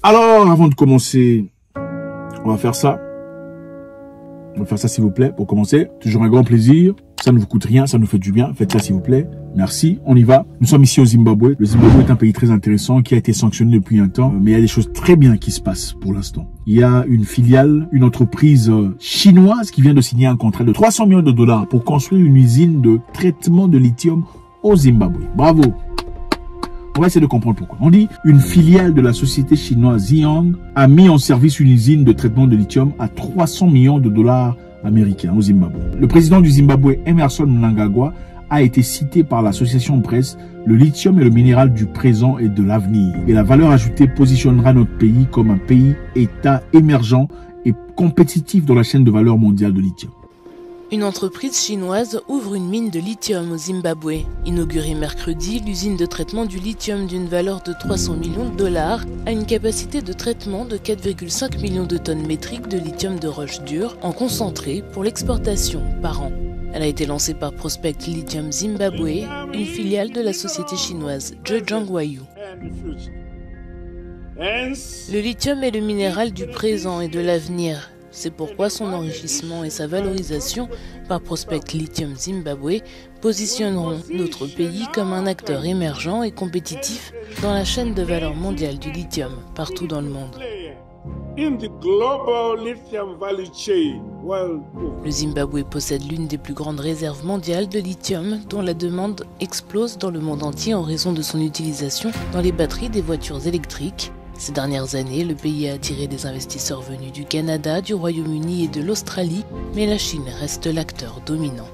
Alors, avant de commencer, on va faire ça. On va faire ça, s'il vous plaît, pour commencer. Toujours un grand plaisir. Ça ne vous coûte rien, ça nous fait du bien. Faites ça, s'il vous plaît. Merci, on y va. Nous sommes ici au Zimbabwe. Le Zimbabwe est un pays très intéressant qui a été sanctionné depuis un temps. Mais il y a des choses très bien qui se passent pour l'instant. Il y a une filiale, une entreprise chinoise qui vient de signer un contrat de 300 millions de dollars pour construire une usine de traitement de lithium au Zimbabwe. Bravo. On va essayer de comprendre pourquoi. On dit une filiale de la société chinoise Ziyang a mis en service une usine de traitement de lithium à 300 millions de dollars américains au Zimbabwe. Le président du Zimbabwe, Emmerson Mnangagwa, a été cité par l'association presse. Le lithium est le minéral du présent et de l'avenir. Et la valeur ajoutée positionnera notre pays comme un pays-État émergent et compétitif dans la chaîne de valeur mondiale de lithium. Une entreprise chinoise ouvre une mine de lithium au Zimbabwe. Inaugurée mercredi, l'usine de traitement du lithium d'une valeur de 300 millions de dollars a une capacité de traitement de 4,5 millions de tonnes métriques de lithium de roche dure en concentré pour l'exportation par an. Elle a été lancée par Prospect Lithium Zimbabwe, une filiale de la société chinoise Zhejiang Huayu. Le lithium est le minéral du présent et de l'avenir. C'est pourquoi son enrichissement et sa valorisation par Prospect Lithium Zimbabwe positionneront notre pays comme un acteur émergent et compétitif dans la chaîne de valeur mondiale du lithium partout dans le monde. Le Zimbabwe possède l'une des plus grandes réserves mondiales de lithium dont la demande explose dans le monde entier en raison de son utilisation dans les batteries des voitures électriques. Ces dernières années, le pays a attiré des investisseurs venus du Canada, du Royaume-Uni et de l'Australie, mais la Chine reste l'acteur dominant.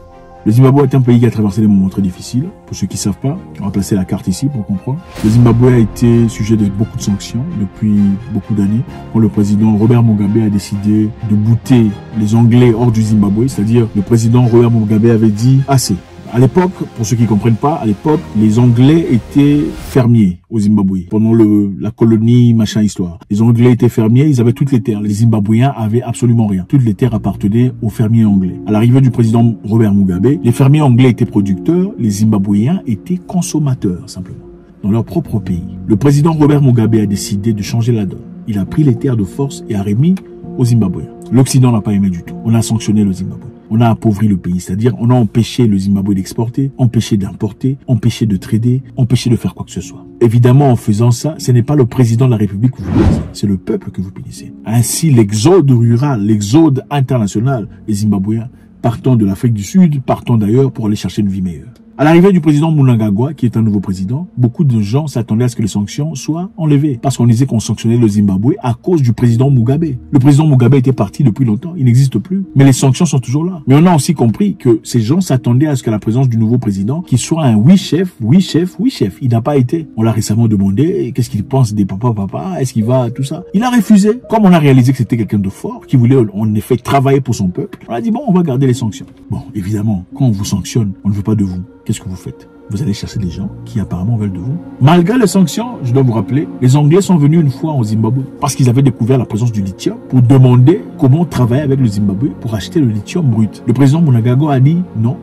Le Zimbabwe est un pays qui a traversé des moments très difficiles. Pour ceux qui ne savent pas, on va placer la carte ici pour comprendre. Le Zimbabwe a été sujet de beaucoup de sanctions depuis beaucoup d'années. Quand le président Robert Mugabe a décidé de bouter les Anglais hors du Zimbabwe, c'est-à-dire le président Robert Mugabe avait dit assez. À l'époque, pour ceux qui ne comprennent pas, à l'époque, les Anglais étaient fermiers au Zimbabwe. Pendant la colonie, machin histoire. Les Anglais étaient fermiers, ils avaient toutes les terres. Les Zimbabwéens avaient absolument rien. Toutes les terres appartenaient aux fermiers anglais. À l'arrivée du président Robert Mugabe, les fermiers anglais étaient producteurs, les Zimbabwéens étaient consommateurs, simplement. Dans leur propre pays. Le président Robert Mugabe a décidé de changer la donne. Il a pris les terres de force et a remis aux Zimbabwéens. L'Occident n'a pas aimé du tout. On a sanctionné le Zimbabwe. On a appauvri le pays, c'est-à-dire on a empêché le Zimbabwe d'exporter, empêché d'importer, empêché de trader, empêché de faire quoi que ce soit. Évidemment, en faisant ça, ce n'est pas le président de la République que vous punissez, c'est le peuple que vous punissez. Ainsi, l'exode rural, l'exode international, les Zimbabwéens partant de l'Afrique du Sud, partant d'ailleurs pour aller chercher une vie meilleure. À l'arrivée du président Mnangagwa, qui est un nouveau président, beaucoup de gens s'attendaient à ce que les sanctions soient enlevées. Parce qu'on disait qu'on sanctionnait le Zimbabwe à cause du président Mugabe. Le président Mugabe était parti depuis longtemps, il n'existe plus. Mais les sanctions sont toujours là. Mais on a aussi compris que ces gens s'attendaient à ce que la présence du nouveau président, qui soit un oui chef, oui chef, oui chef. Il n'a pas été. On l'a récemment demandé, qu'est-ce qu'il pense des papa, est-ce qu'il va, tout ça. Il a refusé. Comme on a réalisé que c'était quelqu'un de fort, qui voulait en effet travailler pour son peuple, on a dit bon, on va garder les sanctions. Bon, évidemment, quand on vous sanctionne, on ne veut pas de vous. Qu'est-ce que vous faites? Vous allez chercher des gens qui apparemment veulent de vous. Malgré les sanctions, je dois vous rappeler, les Anglais sont venus une fois au Zimbabwe parce qu'ils avaient découvert la présence du lithium pour demander comment travailler avec le Zimbabwe pour acheter le lithium brut. Le président Mnangagwa a dit non.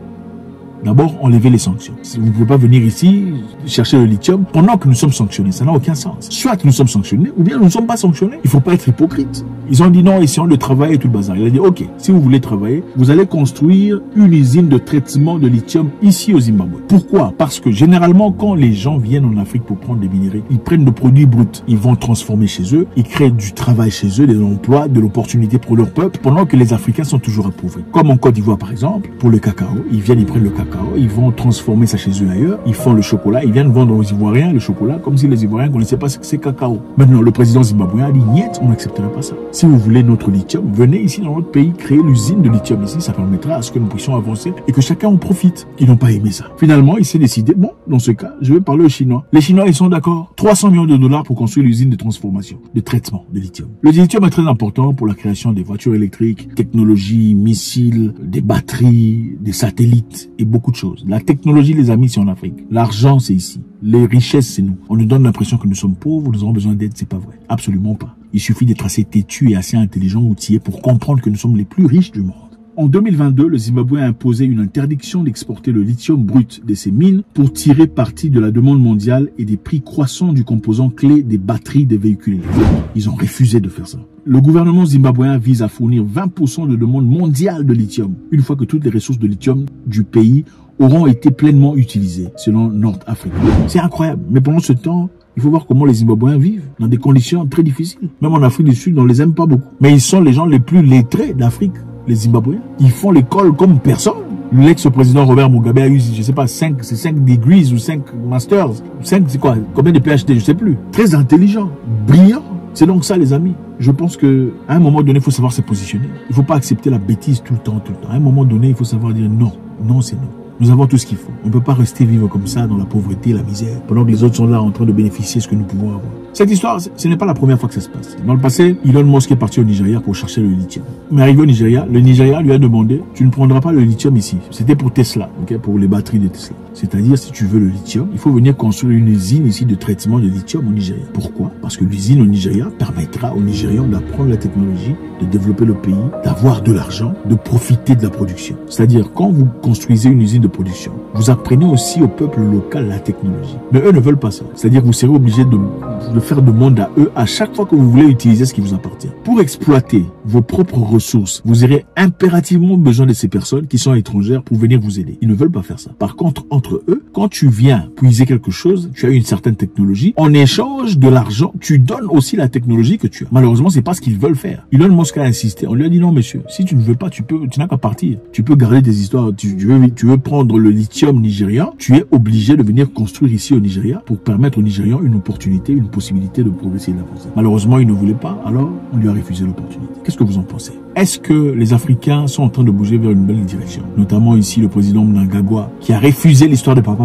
D'abord, enlever les sanctions. Vous ne pouvez pas venir ici chercher le lithium pendant que nous sommes sanctionnés. Ça n'a aucun sens. Soit nous sommes sanctionnés, ou bien nous ne sommes pas sanctionnés. Il ne faut pas être hypocrite. Ils ont dit non, essayons de travailler et tout le bazar. Il a dit ok, si vous voulez travailler, vous allez construire une usine de traitement de lithium ici au Zimbabwe. Pourquoi? Parce que généralement, quand les gens viennent en Afrique pour prendre des minéraux, ils prennent le produit brut. Ils vont transformer chez eux, ils créent du travail chez eux, des emplois, de l'opportunité pour leur peuple, pendant que les Africains sont toujours appauvris. Comme en Côte d'Ivoire par exemple, pour le cacao, ils viennent, ils prennent le cacao, ils vont transformer ça chez eux ailleurs, ils font le chocolat, ils viennent vendre aux Ivoiriens le chocolat comme si les Ivoiriens ne connaissaient pas ce que c'est cacao. Maintenant, le président zimbabwéen a dit niet, on n'accepterait pas ça. Si vous voulez notre lithium, venez ici dans notre pays, créer l'usine de lithium ici, ça permettra à ce que nous puissions avancer et que chacun en profite. Ils n'ont pas aimé ça. Finalement, il s'est décidé, bon, dans ce cas, je vais parler aux Chinois. Les Chinois, ils sont d'accord. 300 millions de dollars pour construire l'usine de transformation, de traitement de lithium. Le lithium est très important pour la création des voitures électriques, technologies, missiles, des batteries, des satellites et beaucoup de choses. La technologie, les amis, c'est en Afrique. L'argent, c'est ici. Les richesses, c'est nous. On nous donne l'impression que nous sommes pauvres, nous avons besoin d'aide, c'est pas vrai. Absolument pas. Il suffit d'être assez têtu et assez intelligent, outillé pour comprendre que nous sommes les plus riches du monde. En 2022, le Zimbabwe a imposé une interdiction d'exporter le lithium brut de ses mines pour tirer parti de la demande mondiale et des prix croissants du composant clé des batteries des véhicules électriques. Ils ont refusé de faire ça. Le gouvernement zimbabwéen vise à fournir 20% de demande mondiale de lithium, une fois que toutes les ressources de lithium du pays auront été pleinement utilisées, selon North Africa. C'est incroyable, mais pendant ce temps, il faut voir comment les Zimbabwéens vivent dans des conditions très difficiles. Même en Afrique du Sud, on les aime pas beaucoup. Mais ils sont les gens les plus lettrés d'Afrique, les Zimbabwéens. Ils font l'école comme personne. L'ex-président Robert Mugabe a eu, je sais pas, 5 degrees ou 5 masters. 5, c'est quoi? Combien de PhD? Je sais plus. Très intelligent, brillant. C'est donc ça, les amis. Je pense que à un moment donné, il faut savoir se positionner. Il faut pas accepter la bêtise tout le temps. À un moment donné, il faut savoir dire non. Non, c'est non. Nous avons tout ce qu'il faut. On ne peut pas rester vivre comme ça dans la pauvreté, la misère, pendant que les autres sont là en train de bénéficier de ce que nous pouvons avoir. Cette histoire, ce n'est pas la première fois que ça se passe. Dans le passé, Elon Musk est parti au Nigeria pour chercher le lithium. Mais arrivé au Nigeria, le Nigeria lui a demandé, tu ne prendras pas le lithium ici. C'était pour Tesla, okay, pour les batteries de Tesla. C'est-à-dire, si tu veux le lithium, il faut venir construire une usine ici de traitement de lithium au Nigeria. Pourquoi? Parce que l'usine au Nigeria permettra aux Nigérians d'apprendre la technologie, de développer le pays, d'avoir de l'argent, de profiter de la production. C'est-à-dire, quand vous construisez une usine de production, vous apprenez aussi au peuple local la technologie. Mais eux ne veulent pas ça. C'est-à-dire que vous serez obligé de faire demande à eux à chaque fois que vous voulez utiliser ce qui vous appartient. Pour exploiter vos propres ressources, vous aurez impérativement besoin de ces personnes qui sont étrangères pour venir vous aider. Ils ne veulent pas faire ça. Par contre, entre eux, quand tu viens puiser quelque chose, tu as une certaine technologie. En échange de l'argent, tu donnes aussi la technologie que tu as. Malheureusement, c'est pas ce qu'ils veulent faire. Elon Musk a insisté. On lui a dit non, monsieur. Si tu ne veux pas, tu n'as qu'à partir. Tu peux garder des histoires. Tu veux prendre le lithium nigérian. Tu es obligé de venir construire ici au Nigeria pour permettre aux Nigérians une opportunité, une possibilité de progresser et d'avancer. Malheureusement, il ne voulait pas. Alors, on lui a refusé l'opportunité. Qu'est-ce que vous en pensez? Est-ce que les Africains sont en train de bouger vers une belle direction? Notamment ici, le président Mnangagwa, qui a refusé l'histoire de papa.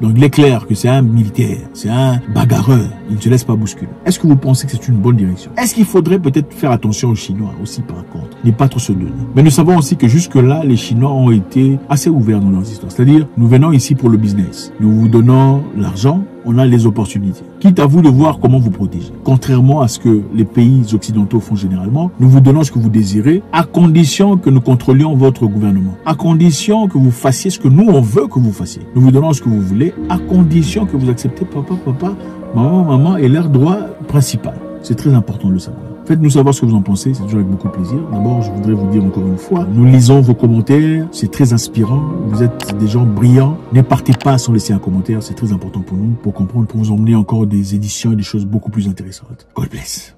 Donc il est clair que c'est un militaire, c'est un bagarreur, il ne se laisse pas bousculer. Est-ce que vous pensez que c'est une bonne direction? Est-ce qu'il faudrait peut-être faire attention aux Chinois aussi par contre, ne pas trop se donner? Mais nous savons aussi que jusque-là, les Chinois ont été assez ouverts dans leurs histoires. C'est-à-dire, nous venons ici pour le business. Nous vous donnons l'argent, on a les opportunités. Quitte à vous de voir comment vous protéger. Contrairement à ce que les pays occidentaux font généralement, nous vous donnons ce que vous désirez, à condition que nous contrôlions votre gouvernement. À condition que vous fassiez ce que nous, on veut que vous fassiez. Nous vous donnons ce que vous voulez, à condition que vous acceptez papa, maman et leur droit principal. C'est très important de le savoir. Faites-nous savoir ce que vous en pensez, c'est toujours avec beaucoup de plaisir. D'abord, je voudrais vous dire encore une fois, nous lisons vos commentaires, c'est très inspirant, vous êtes des gens brillants. Ne partez pas sans laisser un commentaire, c'est très important pour nous, pour comprendre, pour vous emmener encore des éditions et des choses beaucoup plus intéressantes. God bless.